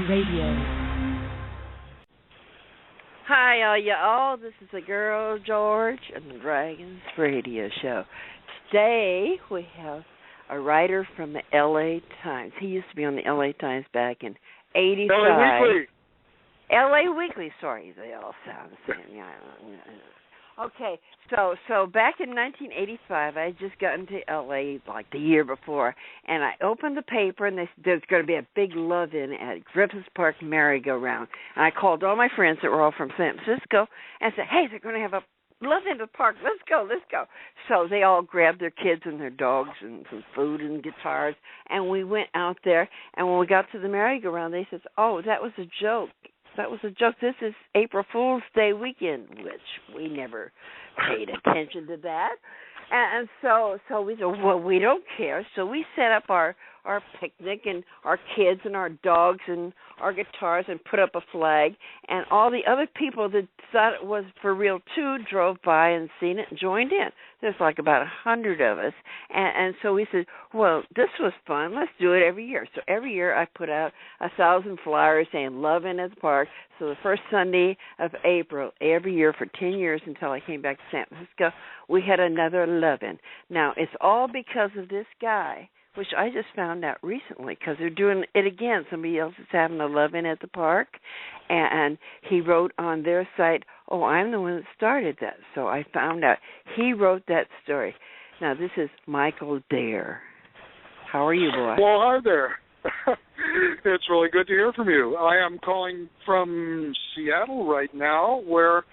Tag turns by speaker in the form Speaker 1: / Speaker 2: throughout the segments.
Speaker 1: Radio.
Speaker 2: Hi, all y'all. This is the girl George and the Dragons Radio Show. Today we have a writer from the L.A. Times. He used to be on the L.A. Times back in '85.
Speaker 3: L.A. Weekly.
Speaker 2: L.A. Weekly. Sorry, they all sound the same. Yeah. Okay, so back in 1985, I had just gotten to L.A. like the year before, and I opened the paper, and there's going to be a big love-in at Griffith Park Merry-Go-Round. And I called all my friends that were all from San Francisco and said, hey, they're going to have a love-in at the park. Let's go. So they all grabbed their kids and their dogs and some food and guitars, and we went out there. And when we got to the merry-go-round, they said, oh, that was a joke. This is April Fool's Day weekend, which we never paid attention to that. And so we said, well, we don't care. So we set up our picnic and our kids and our dogs and our guitars and put up a flag. And all the other people that thought it was for real, too, drove by and seen it and joined in. There's like about 100 of us. And so we said, well, this was fun. Let's do it every year. So every year I put out 1,000 flyers saying Love in at the Park. So the first Sunday of April, every year for 10 years until I came back to San Francisco, we had another love-in. Now, it's all because of this guy, which I just found out recently because they're doing it again. Somebody else is having a love-in at the park, and he wrote on their site, oh, I'm the one that started that. So I found out he wrote that story. Now, this is Michael Dare. How are you, boy?
Speaker 3: Well, hi there. It's really good to hear from you. I am calling from Seattle right now, where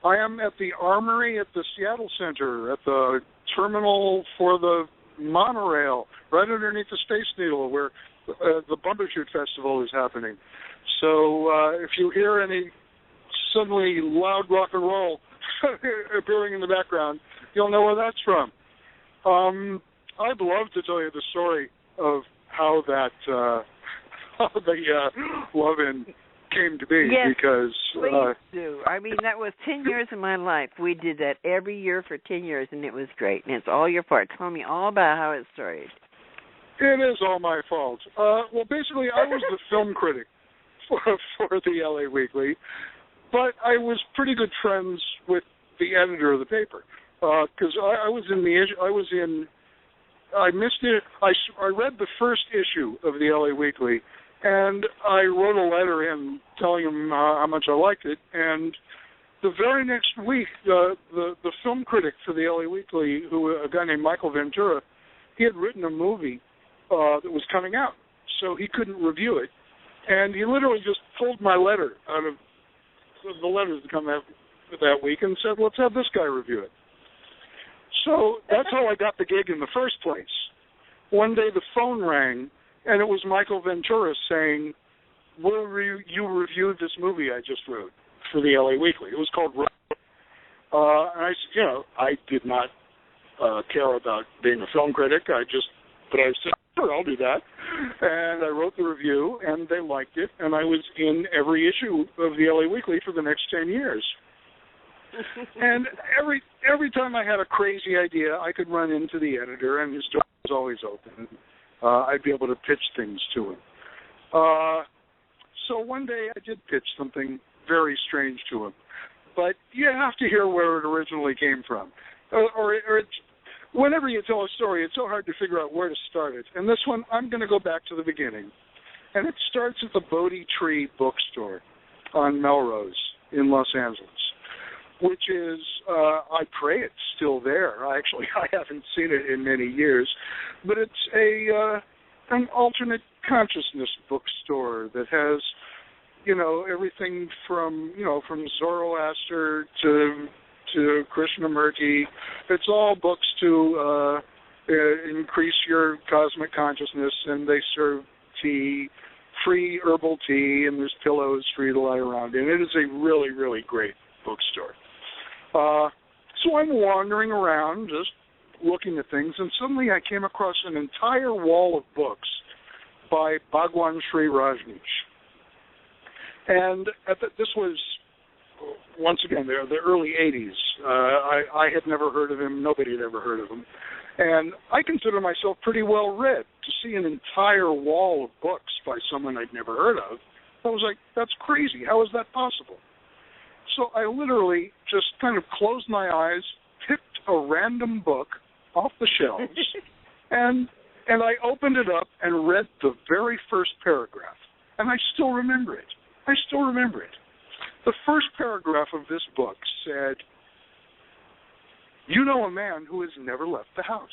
Speaker 3: I am at the Armory at the Seattle Center, at the terminal for the monorail, right underneath the Space Needle, where the Bumbershoot Festival is happening. So if you hear any suddenly loud rock and roll appearing in the background, you'll know where that's from. I'd love to tell you the story of how the love-in came to be.
Speaker 2: Yes,
Speaker 3: because
Speaker 2: please do. I mean, that was 10 years of my life. We did that every year for 10 years, and it was great. And it's all your part. Tell me all about how it started.
Speaker 3: It is all my fault. Well, basically, I was the film critic for the LA Weekly, but I was pretty good friends with the editor of the paper because I missed it. I read the first issue of the LA Weekly, and I wrote a letter in telling him how much I liked it. And the very next week, the film critic for the LA Weekly, a guy named Michael Ventura, he had written a movie that was coming out, so he couldn't review it. And he literally just pulled my letter out of the letters that come out that week and said, let's have this guy review it. So that's how I got the gig in the first place. One day the phone rang, and it was Michael Ventura saying, will you review this movie I just wrote for the LA Weekly? It was called Road. And I said, I did not care about being a film critic. But I said, sure, I'll do that. And I wrote the review, and they liked it, and I was in every issue of the LA Weekly for the next 10 years. And every time I had a crazy idea, I could run into the editor, and his door was always open. I'd be able to pitch things to him. So one day I did pitch something very strange to him. But you have to hear where it originally came from. Or whenever you tell a story, it's so hard to figure out where to start it. And this one, I'm going to go back to the beginning. And it starts at the Bodhi Tree Bookstore on Melrose in Los Angeles, which is, I pray it's still there. I haven't seen it in many years. But it's an alternate consciousness bookstore that has, everything from Zoroaster to Krishnamurti. It's all books to increase your cosmic consciousness, and they serve tea, free herbal tea, and there's pillows for you to lie around in. It is a really, really great bookstore. So I'm wandering around, just looking at things, and suddenly I came across an entire wall of books by Bhagwan Sri Rajneesh. And this was, once again, the early 80s. I had never heard of him. Nobody had ever heard of him. And I consider myself pretty well read. To see an entire wall of books by someone I'd never heard of I was like, that's crazy. How is that possible? So I literally just kind of closed my eyes, picked a random book off the shelves, and I opened it up and read the very first paragraph. And I still remember it. The first paragraph of this book said, you know a man who has never left the house.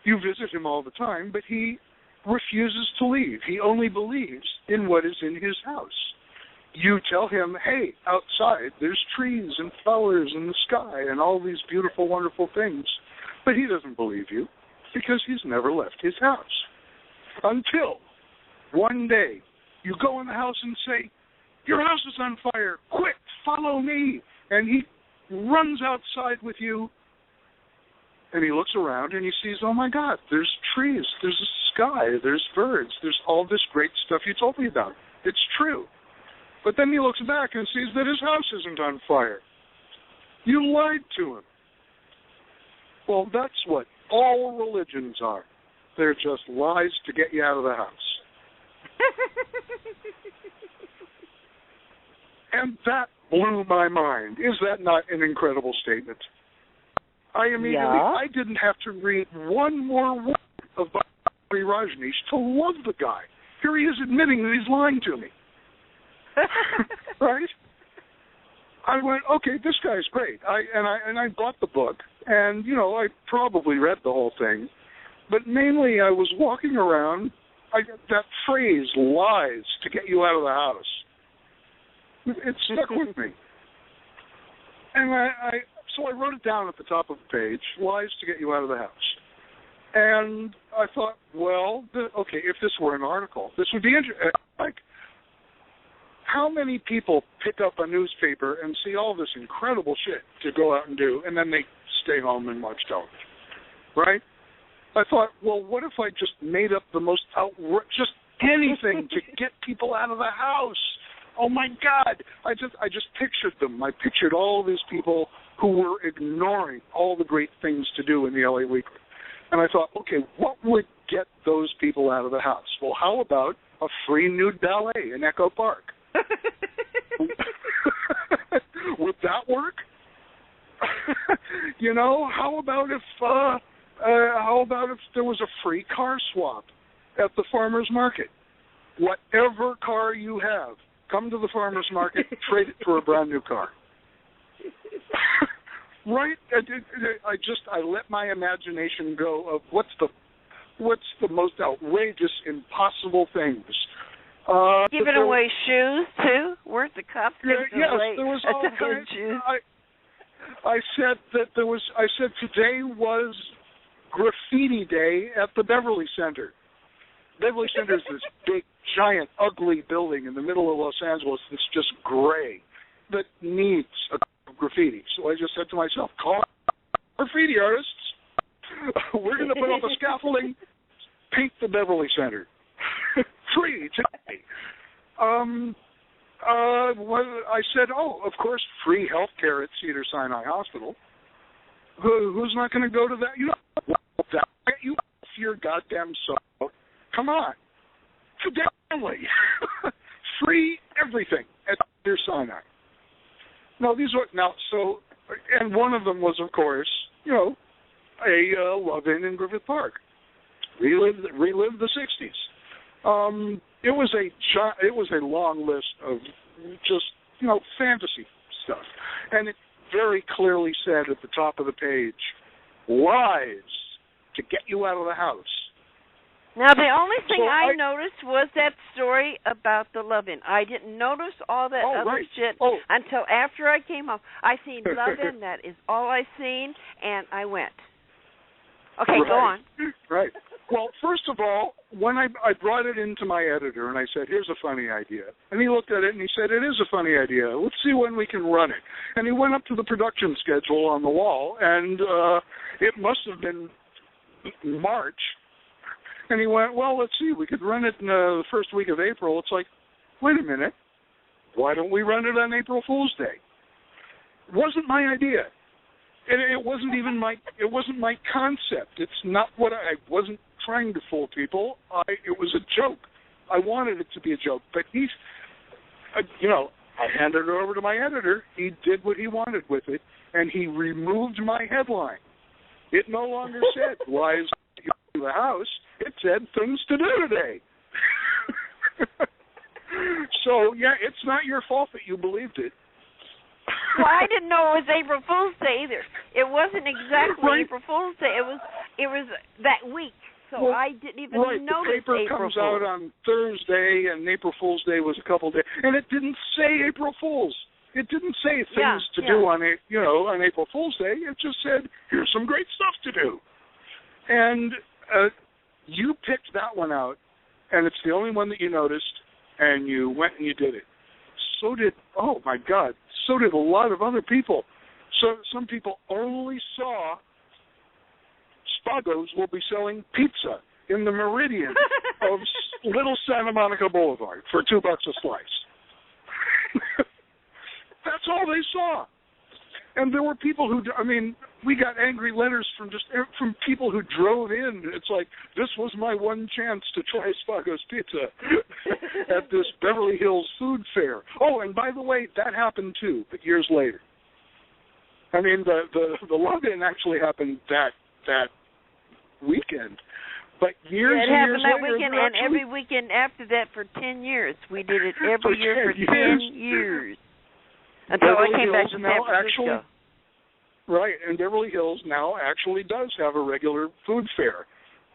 Speaker 3: You visit him all the time, but he refuses to leave. He only believes in what is in his house. You tell him, hey, outside there's trees and flowers and the sky and all these beautiful, wonderful things. But he doesn't believe you because he's never left his house. Until one day you go in the house and say, your house is on fire. Quick, follow me. And he runs outside with you. And he looks around and he sees, oh, my God, there's trees, there's a sky, there's birds, there's all this great stuff you told me about. It's true. But then he looks back and sees that his house isn't on fire. You lied to him. Well, that's what all religions are. They're just lies to get you out of the house. And that blew my mind. Is that not an incredible statement? I didn't have to read one more word of Bobby Rajneesh to love the guy. Here he is admitting that he's lying to me. Right? I went, okay, this guy's great. I bought the book, and I probably read the whole thing, but mainly I was walking around. That phrase, lies to get you out of the house, it stuck with me. And so I wrote it down at the top of the page, lies to get you out of the house. And I thought, well, okay, if this were an article, this would be interesting. Like, how many people pick up a newspaper and see all this incredible shit to go out and do, and then they stay home and watch television, right? I thought, well, what if I just made up the most just anything to get people out of the house? Oh my God! I just pictured them. I pictured all these people who were ignoring all the great things to do in the LA Weekly, and I thought, okay, what would get those people out of the house? Well, how about a free nude ballet in Echo Park? Would that work? How about if there was a free car swap at the farmer's market? Whatever car you have, come to the farmer's market, trade it for a brand new car. Right? I let my imagination go of what's the most outrageous, impossible things.
Speaker 2: Giving away shoes too? Weren't the cops giving away?
Speaker 3: Yes, there was all kinds of shoes. I said today was graffiti day at the Beverly Center. Beverly Center is this big, giant, ugly building in the middle of Los Angeles that's just gray that needs a graffiti. So I just said to myself, call graffiti artists. We're going to put up a scaffolding, paint the Beverly Center. Free today. I said, of course, free health care at Cedars-Sinai Hospital. Who's not going to go to that? You off your goddamn soul. Come on. Today, free everything at Cedars-Sinai. And one of them was, of course, a love-in in Griffith Park. Relive the 60s. It was a long list of just fantasy stuff, and it very clearly said at the top of the page, lies to get you out of the house.
Speaker 2: Now the only thing I noticed was that story about the love-in. I didn't notice all that other shit until after I came home. I seen love-in. That is all I seen, and I went. Okay, go on.
Speaker 3: Right. Well, first of all, when I brought it into my editor and I said, here's a funny idea. And he looked at it and he said, it is a funny idea. Let's see when we can run it. And he went up to the production schedule on the wall, and it must have been March. And he went, well, let's see, we could run it in the first week of April. It's like, wait a minute. Why don't we run it on April Fool's Day? It wasn't my idea. It wasn't even my concept. It's not what I wasn't trying to fool people. It was a joke. I wanted it to be a joke, but he's, I handed it over to my editor. He did what he wanted with it, and he removed my headline. It no longer said, why is in the house? It said, things to do today. So, yeah, it's not your fault that you believed it.
Speaker 2: Well, I didn't know it was April Fool's Day either. It wasn't exactly
Speaker 3: Right.
Speaker 2: April Fool's Day. It was that week. So I didn't even notice
Speaker 3: the paper
Speaker 2: April
Speaker 3: comes
Speaker 2: Fool's.
Speaker 3: out on Thursday, and April Fool's Day was a couple days, and it didn't say April Fool's. It didn't say things to do on April Fool's Day. It just said, here's some great stuff to do. And you picked that one out, and it's the only one that you noticed, and you went and you did it. So did a lot of other people. So some people only saw Spago's will be selling pizza in the Meridian of Little Santa Monica Boulevard for $2 a slice. That's all they saw. And there were people who, we got angry letters from people who drove in. It's like, this was my one chance to try Spago's Pizza at this Beverly Hills food fair. Oh, and by the way, that happened too, but years later. I mean, the love-in actually happened that weekend. But years
Speaker 2: it
Speaker 3: and
Speaker 2: happened
Speaker 3: years
Speaker 2: that
Speaker 3: later,
Speaker 2: weekend, and every weekend after that for 10 years. We did it every year for 10 years. Until I came back to San Francisco.
Speaker 3: Right, and Beverly Hills now actually does have a regular food fair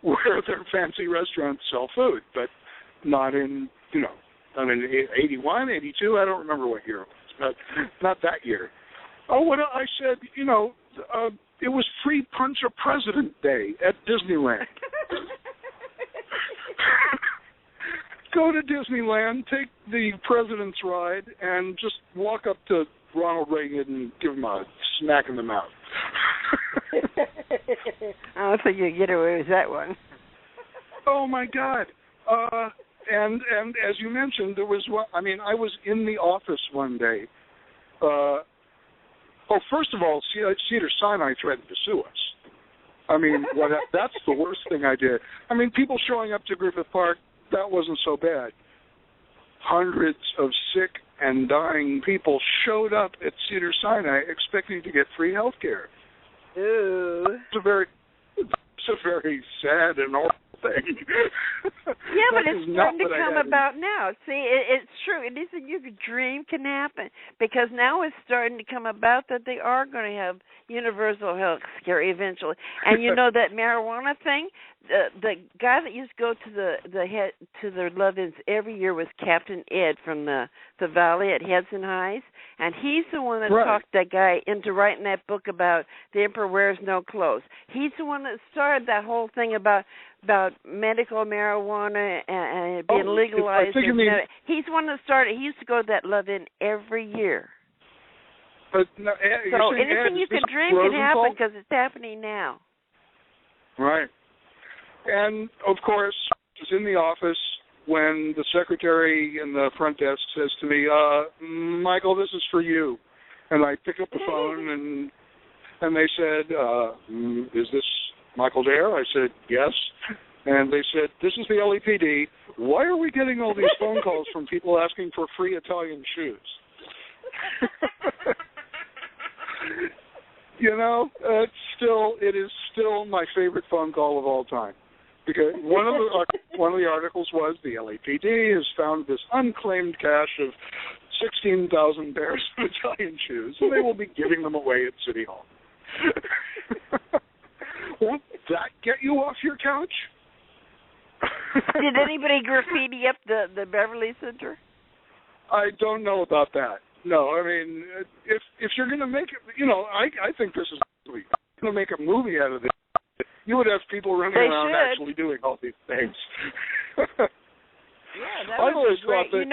Speaker 3: where their fancy restaurants sell food, but not in, not in 81, 82, I don't remember what year it was, but not that year. Oh, what I said, it was Free Punch a President Day at Disneyland. Go to Disneyland, take the president's ride, and just walk up to Ronald Reagan and give him a smack in the mouth.
Speaker 2: I don't think you'll get away with that one.
Speaker 3: Oh, my God. And as you mentioned, there was I was in the office one day. First of all, Cedars-Sinai threatened to sue us. That's the worst thing I did. People showing up to Griffith Park, that wasn't so bad. Hundreds of sick and dying people showed up at Cedars-Sinai expecting to get free health care.
Speaker 2: Ooh.
Speaker 3: It's a very sad and awful thing.
Speaker 2: Yeah, but it's starting to come about now. See, it's true. Anything you could dream can happen, because now it's starting to come about that they are going to have universal health care eventually. And that marijuana thing, the guy that used to go to the love-ins every year was Captain Ed from the Valley at Hudson Heights, and he's the one that talked that guy into writing that book about the Emperor Wears No Clothes. He's the one that started that whole thing about medical marijuana and being legalized. He's the one that started. He used to go to that love-in every year.
Speaker 3: But no,
Speaker 2: so anything you can dream can happen, because it's happening now.
Speaker 3: Right. And, of course, I was in the office when the secretary in the front desk says to me, Michael, this is for you. And I pick up the phone, and they said, is this Michael Dare? I said, yes. And they said, this is the LAPD. Why are we getting all these phone calls from people asking for free Italian shoes? It is still my favorite phone call of all time. Because one of the articles was the LAPD has found this unclaimed cache of 16,000 pairs of Italian shoes, and they will be giving them away at City Hall. Won't that get you off your couch?
Speaker 2: Did anybody graffiti up the Beverly Center?
Speaker 3: I don't know about that. No, if you're going to make it, I think this is going to make a movie out of this. You would have people running around actually doing all these things.
Speaker 2: Yeah, that would be great. They're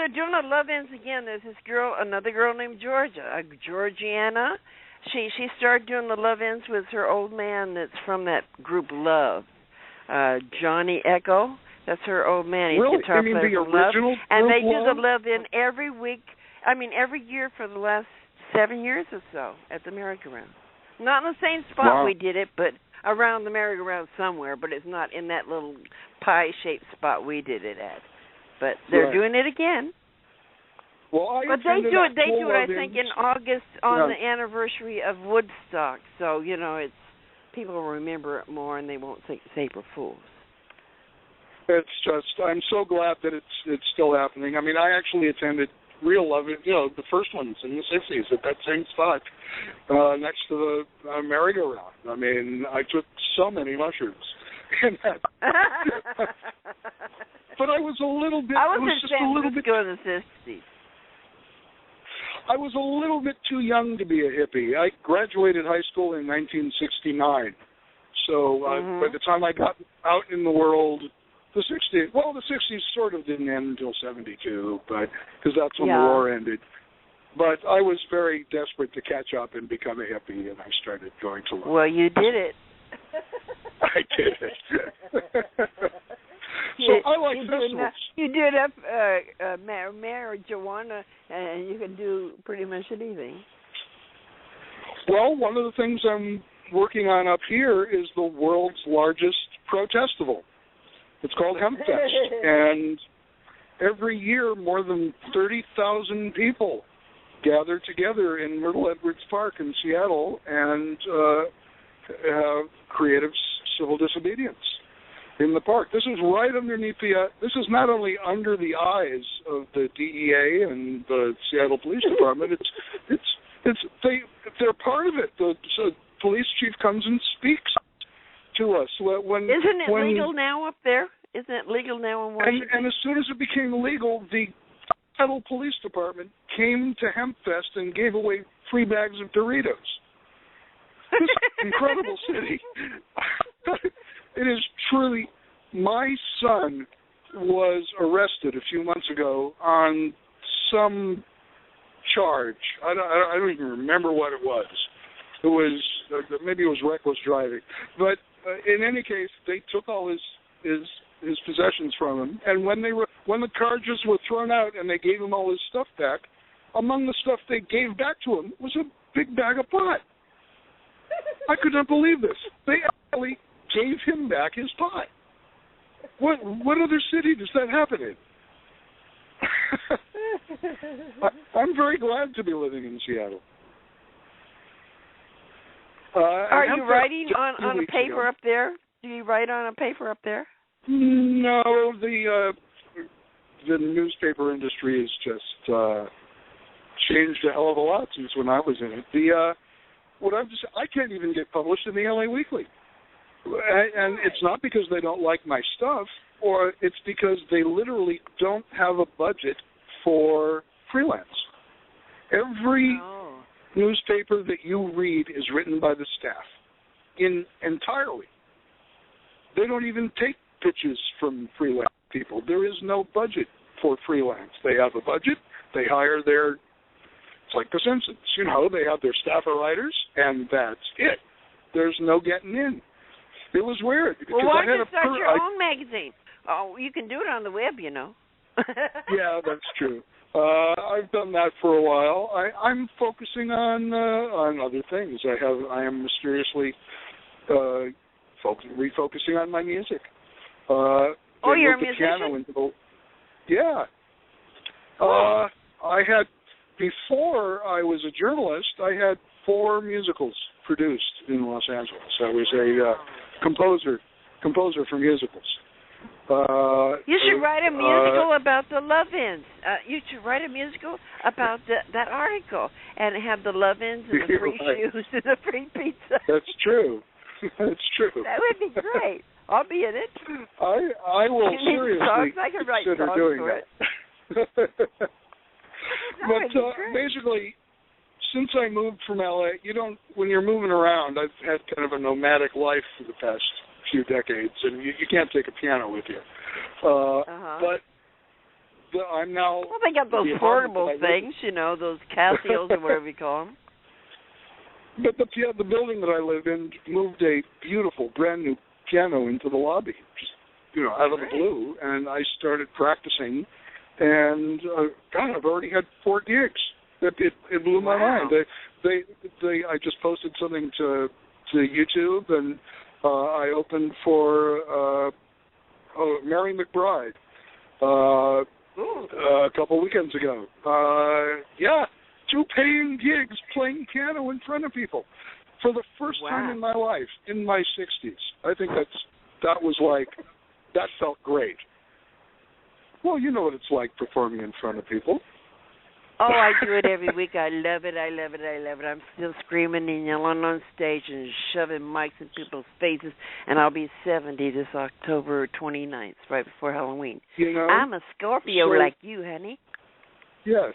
Speaker 2: doing the love-ins again. There's another girl named Georgiana. She started doing the love-ins with her old man that's from that group Love, Johnny Echo. That's her old man. He's
Speaker 3: really?
Speaker 2: Guitar player
Speaker 3: the
Speaker 2: from Love. And they do
Speaker 3: Love?
Speaker 2: the love-in every week. Every year for the last 7 years or so at the merry-go-round. Not in the same spot we did it, but around the merry-go-round somewhere, but it's not in that little pie-shaped spot we did it at. but they're
Speaker 3: Right.
Speaker 2: doing it again.
Speaker 3: Well,
Speaker 2: But they do it. They do it. I
Speaker 3: Full
Speaker 2: think
Speaker 3: Lovins.
Speaker 2: in August on
Speaker 3: Yeah.
Speaker 2: the anniversary of Woodstock. So it's people will remember it more, and they won't think it's April Fools.
Speaker 3: It's just, I'm so glad that it's still happening. I mean, I actually attended Real Love, the first ones in the 60s at that same spot, next to the merry-go-round. I mean, I took so many mushrooms in that. But I was a little bit,
Speaker 2: I was
Speaker 3: it was
Speaker 2: in
Speaker 3: just
Speaker 2: San
Speaker 3: a little bit,
Speaker 2: Francisco in the 60s.
Speaker 3: I was a little bit too young to be a hippie. I graduated high school in 1969. So by the time I got out in the world, the 60s sort of didn't end until 72, but because that's when the war ended. But I was very desperate to catch up and become a hippie, and I started going to.
Speaker 2: Well, you did it.
Speaker 3: I did it. So I like festivals.
Speaker 2: You did marijuana, and you can do pretty much anything.
Speaker 3: Well, one of the things I'm working on up here is the world's largest protestival. It's called HempFest, and every year more than 30,000 people gather together in Myrtle Edwards Park in Seattle and creative civil disobedience in the park. This is right underneath this is not only under the eyes of the DEA and the Seattle Police Department. They're part of it. The police chief comes and speaks to us. Isn't
Speaker 2: it legal now up there? Isn't it legal now in Washington?
Speaker 3: And as soon as it became legal, the Seattle Police Department came to HempFest and gave away free bags of Doritos. This incredible city. It is truly. My son was arrested a few months ago on some charge. I don't even remember what it was. It was maybe it was reckless driving. But in any case, they took all his possessions from him. And when the charges were thrown out and they gave him all his stuff back, among the stuff they gave back to him was a big bag of pot. I could not believe this. They actually gave him back his pot. What other city does that happen in? I'm very glad to be living in Seattle.
Speaker 2: Are you writing on a paper up there? Do you write on a paper up there?
Speaker 3: No, the newspaper industry has just changed a hell of a lot since when I was in it. I can't even get published in the LA Weekly. And it's not because they don't like my stuff, or it's because they literally don't have a budget for freelance. Every newspaper that you read is written by the staff entirely. They don't even take pitches from freelance people. There is no budget for freelance. They have a budget. They hire it's like the Simpsons, they have their staff of writers, and that's it. There's no getting in. It was weird.
Speaker 2: Well, why don't you start your own magazine? Oh, you can do it on the web,
Speaker 3: Yeah, that's true. I've done that for a while. I'm focusing on other things. I am mysteriously refocusing on my music.
Speaker 2: You're a musician?
Speaker 3: Yeah. I had, before I was a journalist, I had 4 musicals produced in Los Angeles. I was a composer for musicals.
Speaker 2: You should write a musical about the Love-Ins. You should write a musical about that article and have the Love-Ins and the free shoes and the free pizza.
Speaker 3: That's true. That's true.
Speaker 2: That would be great. I'll be in it.
Speaker 3: I will seriously
Speaker 2: I can write
Speaker 3: consider
Speaker 2: songs
Speaker 3: doing
Speaker 2: for
Speaker 3: that. But basically, since I moved from LA, when you're moving around, I've had kind of a nomadic life for the past few decades, and you can't take a piano with you. But I'm now.
Speaker 2: Well, they got those portable things, those Casios or whatever you call them.
Speaker 3: But the building that I live in moved a beautiful, brand new piano into the lobby, just out of the blue, and I started practicing, and I've already had 4 gigs. It blew my mind. I just posted something to YouTube, and I opened for Mary McBride a couple weekends ago. Yeah, 2 paying gigs playing piano in front of people for the first time in my life, in my 60s. I think that felt great. Well, you know what it's like performing in front of people.
Speaker 2: Oh, I do it every week. I love it. I love it. I love it. I'm still screaming and yelling on stage and shoving mics in people's faces. And I'll be 70 this October 29th, right before Halloween.
Speaker 3: You know,
Speaker 2: I'm a Scorpio like you, honey.
Speaker 3: Yes.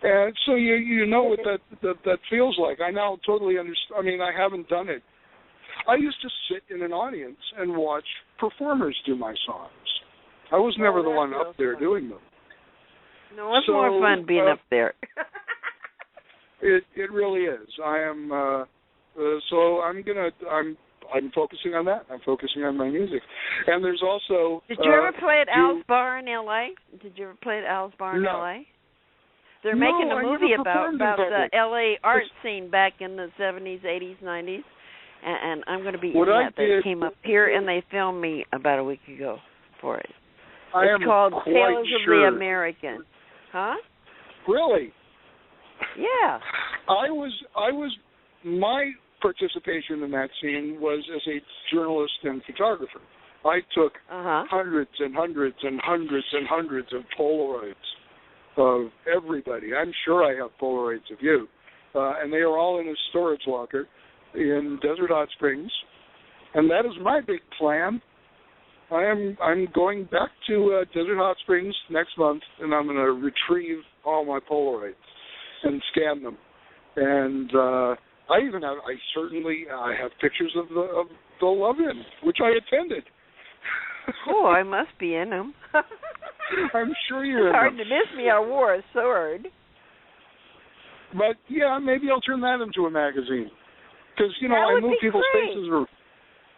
Speaker 3: And so you know what that feels like. I now totally understand. I mean, I haven't done it. I used to sit in an audience and watch performers do my songs. I was never the one up there doing them.
Speaker 2: No, it's more fun being up there.
Speaker 3: It really is. I am. So I'm focusing on that. I'm focusing on my music. And there's also.
Speaker 2: Did you ever play at Al's Bar in L.A.? Did you ever play at Al's Bar in L.A.? They're making a movie about the L.A. art scene back in the 70s, 80s, 90s. And I'm going to be in that. They came up here and they filmed me about a week ago for it. It's called Tales of the American. Huh?
Speaker 3: Really?
Speaker 2: Yeah.
Speaker 3: My participation in that scene was as a journalist and photographer. I took hundreds and hundreds and hundreds and hundreds of Polaroids of everybody. I'm sure I have Polaroids of you. And they are all in a storage locker in Desert Hot Springs. And that is my big plan. I'm going back to Desert Hot Springs next month, and I'm going to retrieve all my Polaroids and scan them. And I have pictures of the Love-In, which I attended.
Speaker 2: Oh, I must be in them.
Speaker 3: I'm sure you're in them.
Speaker 2: It's hard to miss me. I wore a sword.
Speaker 3: But yeah, maybe I'll turn that into a magazine, because I move people's faces around.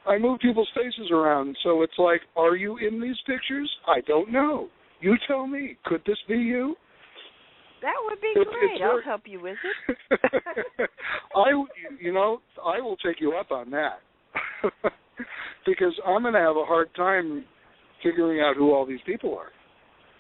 Speaker 3: I move people's faces around, so it's like, are you in these pictures? I don't know. You tell me. Could this be you?
Speaker 2: That would be great. I'll help you with it.
Speaker 3: I will take you up on that. Because I'm going to have a hard time figuring out who all these people are.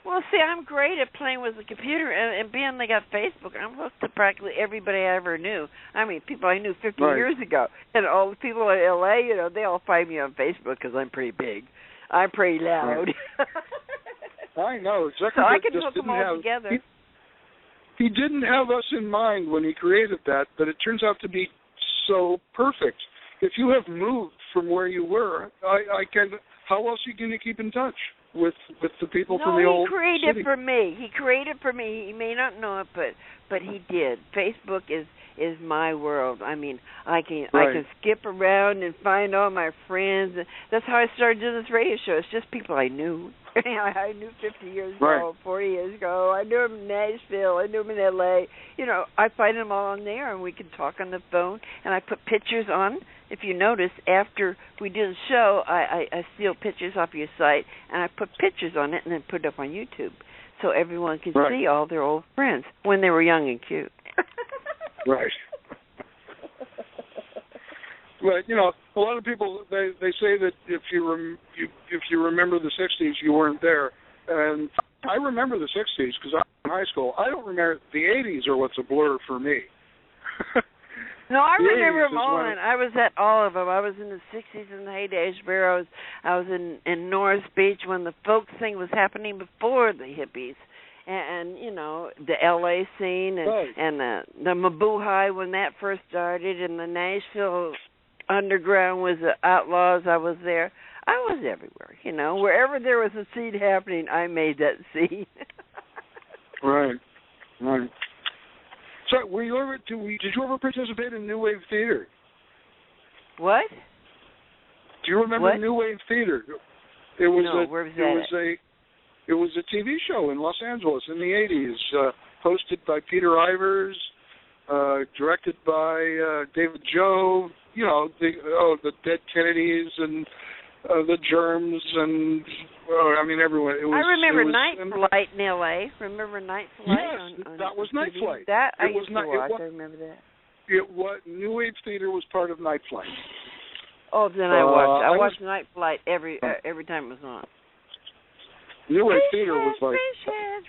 Speaker 2: Well, see, I'm great at playing with the computer, and being they got Facebook, I'm hooked to practically everybody I ever knew. I mean, people I knew 50 years ago. And all the people in L.A., they all find me on Facebook because I'm pretty big. I'm pretty loud.
Speaker 3: I know.
Speaker 2: So I can hook them all together.
Speaker 3: He didn't have us in mind when he created that, but it turns out to be so perfect. If you have moved from where you were, how else are you going to keep in touch with the people from the old city?
Speaker 2: He created for me. He created for me. He may not know it, but he did. Facebook is my world. I mean, I can skip around and find all my friends. That's how I started doing this radio show. It's just people I knew. I knew 50 years ago, 40 years ago. I knew them in Nashville. I knew them in L.A. I find them all on there, and we can talk on the phone. And I put pictures on. If you notice, after we do the show, I steal pictures off your site, and I put pictures on it and then put it up on YouTube so everyone can see all their old friends when they were young and cute.
Speaker 3: Right. But a lot of people they say that if you remember the '60s, you weren't there, and I remember the '60s because I was in high school. I don't remember the '80s, or what's a blur for me.
Speaker 2: No, I remember them all, and I was at all of them. I was in the '60s in the heydays where I was in North Beach when the folk thing was happening before the hippies. And the L.A. scene and the Mabuhay when that first started, and the Nashville underground was the Outlaws. I was there. I was everywhere. Wherever there was a scene happening, I made that scene.
Speaker 3: Right. So, did you ever participate in New Wave Theater?
Speaker 2: What?
Speaker 3: Do you remember New Wave Theater? It was
Speaker 2: where was that?
Speaker 3: It was a TV show in Los Angeles in the 80s, hosted by Peter Ivers, directed by David Joe, the Dead Kennedys and the Germs and, everyone. I
Speaker 2: remember Night Flight in L.A. Remember Night Flight?
Speaker 3: Yes, that was Night Flight.
Speaker 2: That I used to watch. I remember that.
Speaker 3: New Wave Theater was part of Night Flight.
Speaker 2: Oh, then I watched. I watched Night Flight every time it was on.
Speaker 3: New Wave Theater was like,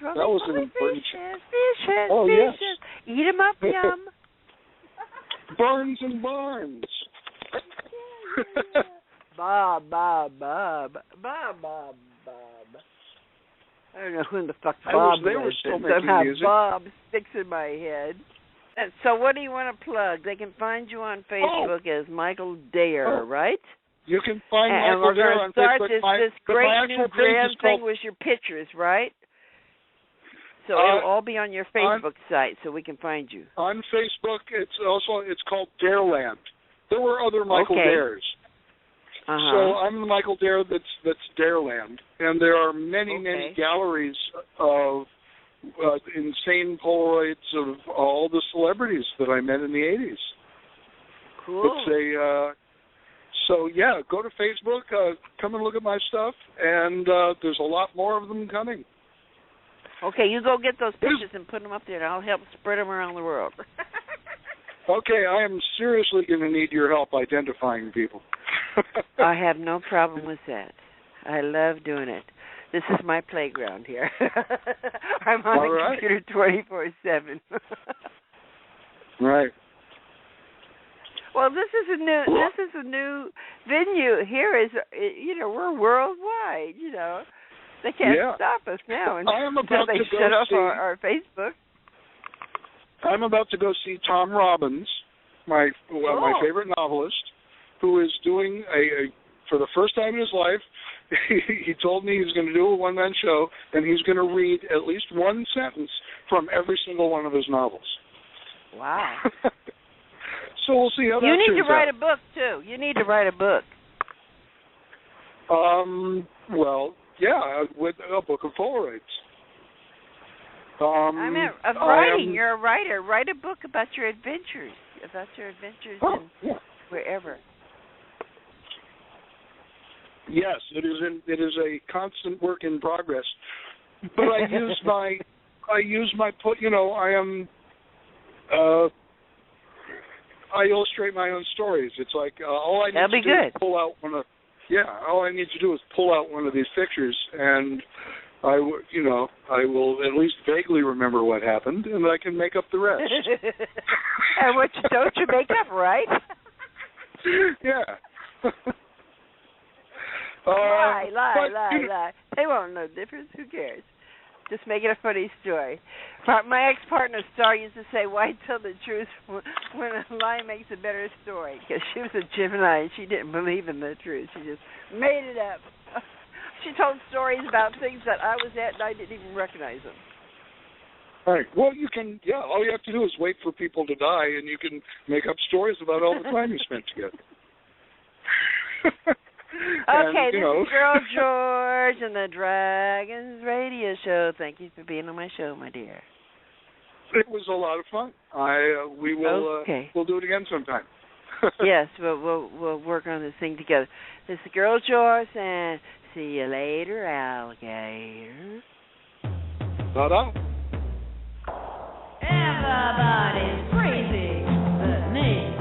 Speaker 3: that was an important
Speaker 2: fishes,
Speaker 3: Oh, yes.
Speaker 2: fishes. Eat 'em up, yum.
Speaker 3: Barnes and Barnes.
Speaker 2: Bob. I don't know who the fuck Bob
Speaker 3: They were
Speaker 2: was,
Speaker 3: still
Speaker 2: but
Speaker 3: making
Speaker 2: somehow
Speaker 3: music.
Speaker 2: Bob sticks in my head. And so what do you want to plug? They can find you on Facebook as Michael Dare, right?
Speaker 3: You can find
Speaker 2: and
Speaker 3: Michael Dare
Speaker 2: we're
Speaker 3: on
Speaker 2: start
Speaker 3: Facebook.
Speaker 2: this great new grand thing with your pictures, right? So it'll all be on your Facebook site, so we can find you.
Speaker 3: On Facebook, it's called Dareland. There were other Michael Dares. So I'm the Michael Dare that's Dareland, and there are many galleries of insane Polaroids of all the celebrities that I met in the 80s.
Speaker 2: Cool.
Speaker 3: So yeah, go to Facebook, come and look at my stuff, and there's a lot more of them coming.
Speaker 2: Okay, you go get those pictures and put them up there, and I'll help spread them around the world.
Speaker 3: Okay, I am seriously going to need your help identifying people.
Speaker 2: I have no problem with that. I love doing it. This is my playground here. I'm on the computer 24/7.
Speaker 3: Right.
Speaker 2: Well, this is a new venue. Here is, we're worldwide. They can't stop us now until they shut off our Facebook.
Speaker 3: I'm about to go see Tom Robbins, my favorite novelist, who is doing for the first time in his life. He told me he's going to do a one-man show, and he's going to read at least one sentence from every single one of his novels.
Speaker 2: Wow.
Speaker 3: So we'll see how that turns out.
Speaker 2: You need to write a book, too. You need to write a book.
Speaker 3: Well, yeah, with a book of Polaroids.
Speaker 2: I meant of writing. You're a writer. Write a book about your adventures. In wherever.
Speaker 3: Yes, it is a constant work in progress. But I illustrate my own stories. It's like all I need to do is pull out all I need to do is pull out one of these pictures, and I will at least vaguely remember what happened, and I can make up the rest.
Speaker 2: And what don't you make up, right?
Speaker 3: Yeah.
Speaker 2: Lie. They won't know the difference. Who cares? Just make it a funny story. My ex-partner Star used to say, "Why tell the truth when a lie makes a better story?" Because she was a Gemini and she didn't believe in the truth. She just made it up. She told stories about things that I was at and I didn't even recognize them.
Speaker 3: Right. Well, you can. Yeah. All you have to do is wait for people to die, and you can make up stories about all the time you spent together.
Speaker 2: Okay, this is Girl George and the Dragons Radio Show. Thank you for being on my show, my dear.
Speaker 3: It was a lot of fun. We'll do it again sometime.
Speaker 2: Yes, we'll work on this thing together. This is Girl George, and see you later, alligator.
Speaker 3: Ta-da.
Speaker 1: Everybody's crazy but me.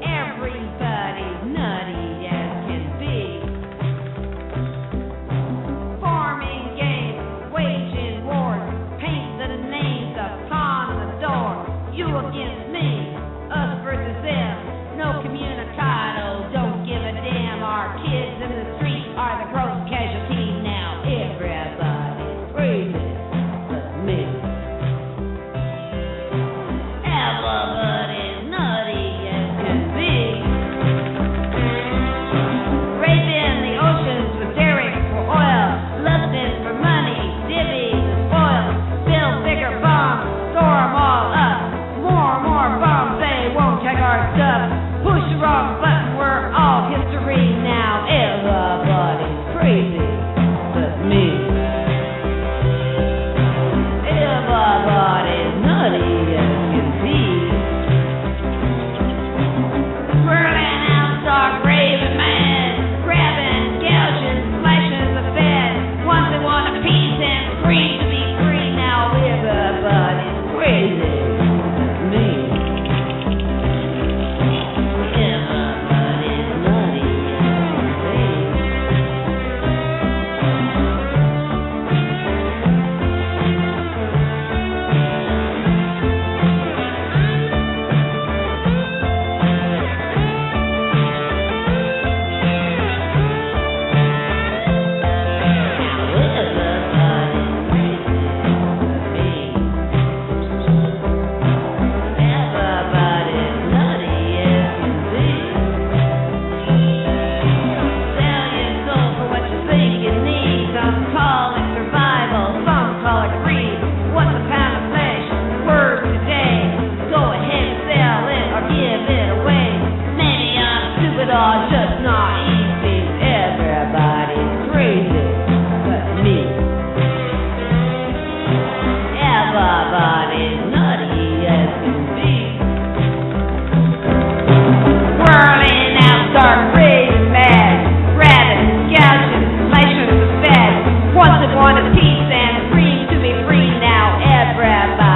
Speaker 1: Everybody's nutty as can be. Forming games, waging wars, paint the names upon the door. You against me, us versus them. No communicado, don't give a damn. Our kids in the street are the gross casualty now. Everybody. colored creed. What's a pound of flesh worth today? Go ahead and sell it or give it away. Maybe I'm stupid or just naive. Everybody's crazy but me. Everybody's nutty as can be. Whirling out, start raving mad, grabbing, gouging, slashing the fat. Once it wanted peace and free to be free, now everybody